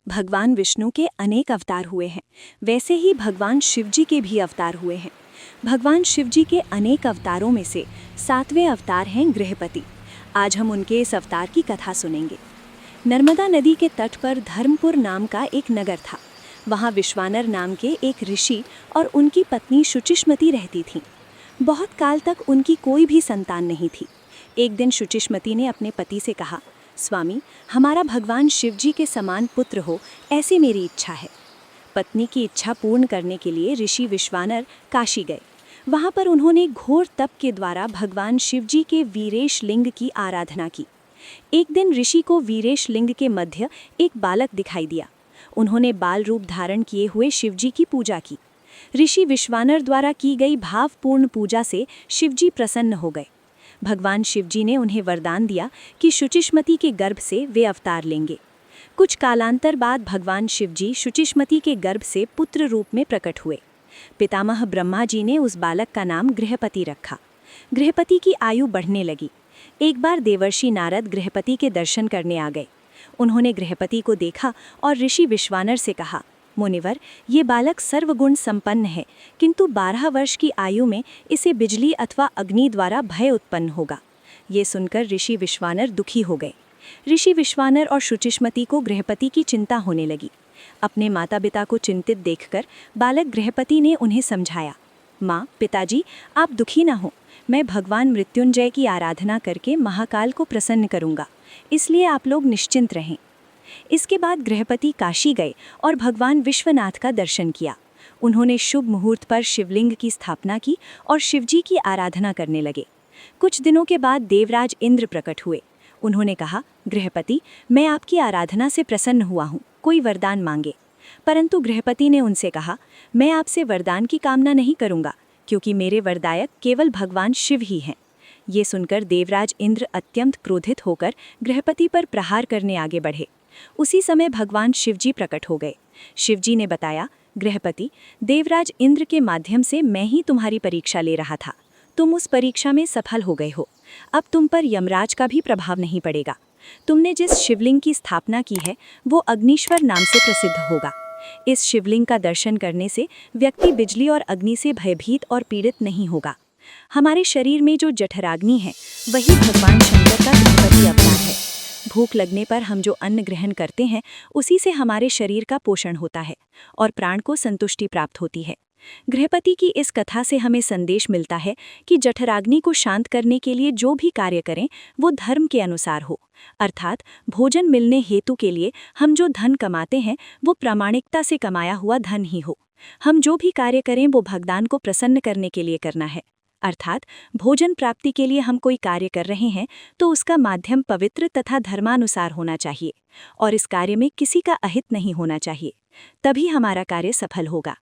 भगवान विष्णु के अनेक अवतार हुए हैं, वैसे ही भगवान शिवजी के भी अवतार हुए हैं। भगवान शिवजी के अनेक अवतारों में से 7वें अवतार हैं गृहपति। आज हम उनके इस अवतार की कथा सुनेंगे। नर्मदा नदी के तट पर धर्मपुर नाम का एक नगर था। वहाँ विश्वानर नाम के एक ऋषि और उनकी पत्नी शुचिष्मति रहती थीं। बहुत काल तक उनकी कोई भी संतान नहीं थी। एक दिन शुचिष्मति ने अपने पति से कहा, स्वामी, हमारा भगवान शिवजी के समान पुत्र हो, ऐसी मेरी इच्छा है। पत्नी की इच्छा पूर्ण करने के लिए ऋषि विश्वानर काशी गए। वहाँ पर उन्होंने घोर तप के द्वारा भगवान शिवजी के वीरेश लिंग की आराधना की। एक दिन ऋषि को वीरेश लिंग के मध्य एक बालक दिखाई दिया। उन्होंने बाल रूप धारण किए हुए शिवजी की पूजा की। ऋषि विश्वानर द्वारा की गई भावपूर्ण पूजा से शिवजी प्रसन्न हो गए। भगवान शिवजी ने उन्हें वरदान दिया कि शुचिष्मति के गर्भ से वे अवतार लेंगे। कुछ कालांतर बाद भगवान शिवजी शुचिष्मति के गर्भ से पुत्र रूप में प्रकट हुए। पितामह ब्रह्मा जी ने उस बालक का नाम गृहपति रखा। गृहपति की आयु बढ़ने लगी। एक बार देवर्षि नारद गृहपति के दर्शन करने आ गए। उन्होंने गृहपति को देखा और ऋषि विश्वानर से कहा, मुनिवर, ये बालक सर्वगुण संपन्न है, किंतु 12 वर्ष की आयु में इसे बिजली अथवा अग्नि द्वारा भय उत्पन्न होगा। ये सुनकर ऋषि विश्वानर दुखी हो गए। ऋषि विश्वानर और शुचिष्मति को गृहपति की चिंता होने लगी। अपने माता पिता को चिंतित देखकर बालक गृहपति ने उन्हें समझाया, माँ, पिताजी, आप दुखी न हो। मैं भगवान मृत्युंजय की आराधना करके महाकाल को प्रसन्न करूँगा, इसलिए आप लोग निश्चिंत रहें। इसके बाद गृहपति काशी गए और भगवान विश्वनाथ का दर्शन किया। उन्होंने शुभ मुहूर्त पर शिवलिंग की स्थापना की और शिवजी की आराधना करने लगे। कुछ दिनों के बाद देवराज इंद्र प्रकट हुए। उन्होंने कहा, गृहपति, मैं आपकी आराधना से प्रसन्न हुआ हूँ, कोई वरदान मांगे। परंतु गृहपति ने उनसे कहा, मैं आपसे वरदान की कामना नहीं करूँगा, क्योंकि मेरे वरदायक केवल भगवान शिव ही हैं। ये सुनकर देवराज इंद्र अत्यंत क्रोधित होकर गृहपति पर प्रहार करने आगे बढ़े। उसी समय भगवान शिवजी प्रकट हो गए। शिवजी ने बताया, गृहपति, देवराज इंद्र के माध्यम से मैं ही तुम्हारी परीक्षा ले रहा था। तुम उस परीक्षा में सफल हो गए हो। अब तुम पर यमराज का भी प्रभाव नहीं पड़ेगा। तुमने जिस शिवलिंग की स्थापना की है वो अग्निश्वर नाम से प्रसिद्ध होगा। इस शिवलिंग का दर्शन करने से व्यक्ति बिजली और अग्नि से भयभीत और पीड़ित नहीं होगा। हमारे शरीर में जो जठराग्नि है वही भगवान शंकर का गृहपति अवतार है। भूख लगने पर हम जो अन्न ग्रहण करते हैं उसी से हमारे शरीर का पोषण होता है और प्राण को संतुष्टि प्राप्त होती है। गृहपति की इस कथा से हमें संदेश मिलता है कि जठराग्नि को शांत करने के लिए जो भी कार्य करें वो धर्म के अनुसार हो, अर्थात भोजन मिलने हेतु के लिए हम जो धन कमाते हैं वो प्रामाणिकता से कमाया हुआ धन ही हो। हम जो भी कार्य करें वो भगवान को प्रसन्न करने के लिए करना है, अर्थात भोजन प्राप्ति के लिए हम कोई कार्य कर रहे हैं तो उसका माध्यम पवित्र तथा धर्मानुसार होना चाहिए और इस कार्य में किसी का अहित नहीं होना चाहिए। तभी हमारा कार्य सफल होगा।